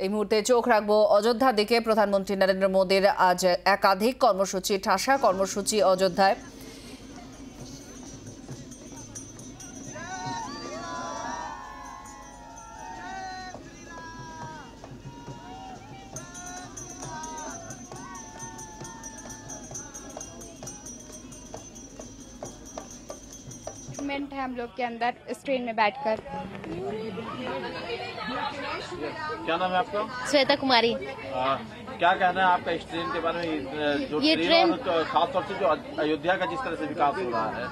এই মুহূর্তে চোখ রাখবো অযোধ্যার দিকে। প্রধানমন্ত্রী নরেন্দ্র মোদীর আজ একাধিক কর্মসূচি, ঠাসা কর্মসূচি অযোধ্যায়। है हम लोग के अंदर इस ट्रेन में बैठकर। क्या नाम है आपका? श्वेता कुमारी। क्या कहना है आपका इस ट्रेन के बारे में? जो ये ट्रेन खासतौर से जो अयोध्या का जिस तरह से विकास हो रहा है,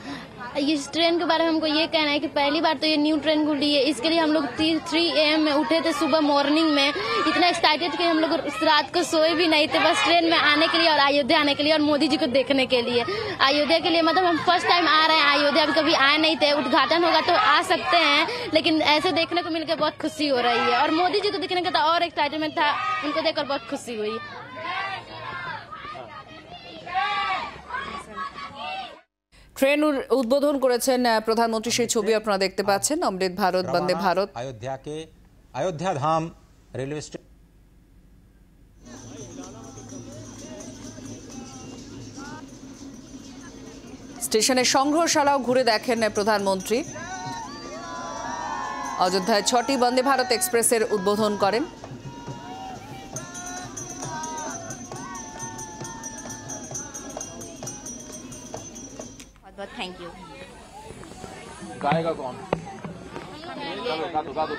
इस ट्रेन के बारे में हमको ये कहना है कि पहली बार तो ये न्यू ट्रेन खुली है। इसके लिए हम लोग 3 AM में उठे थे सुबह मॉर्निंग में, इतना एक्साइटेड कि हम लोग रात को सोए भी नहीं थे, बस ट्रेन में आने के लिए और अयोध्या आने के लिए और मोदी जी को देखने के लिए। अयोध्या के लिए मतलब हम फर्स्ट टाइम आ रहे हैं अयोध्या, भी कभी आए नहीं थे। उद्घाटन होगा तो आ सकते हैं, लेकिन ऐसे देखने को मिलकर बहुत खुशी हो रही है और मोदी जी को देखने का तो और एक्साइटमेंट था, उनको देखकर बहुत खुशी हुई। ট্রেন উদ্বোধন করেছেন প্রধানমন্ত্রী, সেই ছবি আপনারা দেখতে পাচ্ছেন। অমৃত ভারত, বন্দে ভারত। अयोध्या के अयोध्या धाम रेलवे স্টেশনের সংগ্রহশালাও ঘুরে দেখেন প্রধানমন্ত্রী। অযোধ্যায় 6টি বন্দে ভারত এক্সপ্রেসের উদ্বোধন করেন। Thank you. गाएगा कौन? चलो गा दो।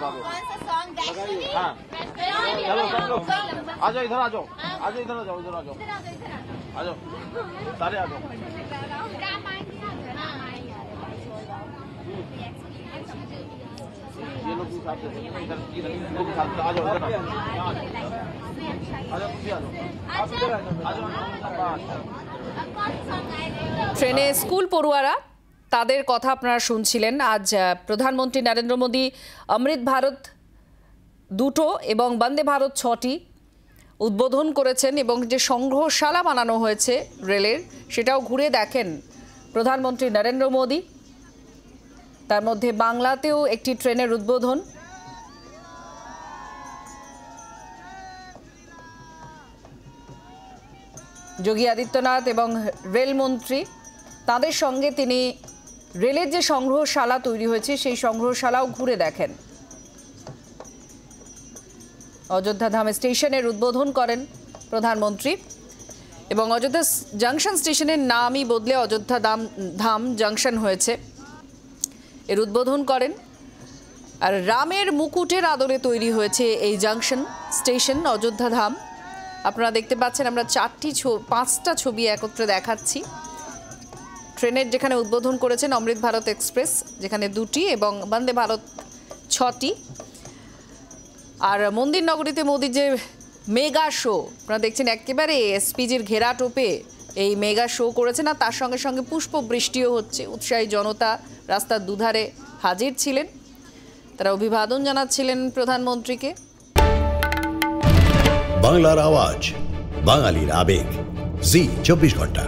हाँ चलो आ जाओ, इधर आ जाओ, इधर आ जाओ, सारे आ जाओ। ये लोग भी साथ इधर आ जाओ, ট্রেনে স্কুল পড়ুয়ারা, তাদের কথা আপনারা শুনছিলেন। আজ প্রধানমন্ত্রী নরেন্দ্র মোদী অমৃত ভারত 2টো এবং বন্দে ভারত 6টি উদ্বোধন করেছেন এবং যে সংগ্রহশালা বানানো হয়েছে রেলের, সেটাও ঘুরে দেখেন প্রধানমন্ত্রী নরেন্দ্র মোদী। তার মধ্যে বাংলাতেও একটি ট্রেনের উদ্বোধন। যোগী আদিত্যনাথ এবং রেলমন্ত্রী, তাদের সঙ্গে তিনি রেলের যে সংগ্রহশালা তৈরি হয়েছে সেই সংগ্রহশালাও ঘুরে দেখেন। অযোধ্যা ধাম স্টেশনের উদ্বোধন করেন প্রধানমন্ত্রী এবং অযোধ্যা জাংশন স্টেশনের নামই বদলে অযোধ্যা ধাম জাংশন হয়েছে, এর উদ্বোধন করেন। আর রামের মুকুটের আদলে তৈরি হয়েছে এই জাংশন স্টেশন অযোধ্যা ধাম। আপনারা দেখতে পাচ্ছেন, আমরা 5টা ছবি একত্রে দেখাচ্ছি। ট্রেনের যেখানে উদ্বোধন করেছেন অমৃত ভারত এক্সপ্রেস, যেখানে 2টি এবং বন্দে ভারত 6টি। আর মন্দির নগরীতে মোদির যে মেগা শো আপনারা দেখছেন, একেবারে এসপিজির ঘেরা টোপে এই মেগা শো করেছেন। আর তার সঙ্গে সঙ্গে পুষ্প বৃষ্টিও হচ্ছে। উৎসাহী জনতা রাস্তার দুধারে হাজির ছিলেন, তারা অভিবাদন জানাচ্ছিলেন প্রধানমন্ত্রীকে। বাংলার আওয়াজ, বাঙালির আবেগ, জি 24 ঘন্টা।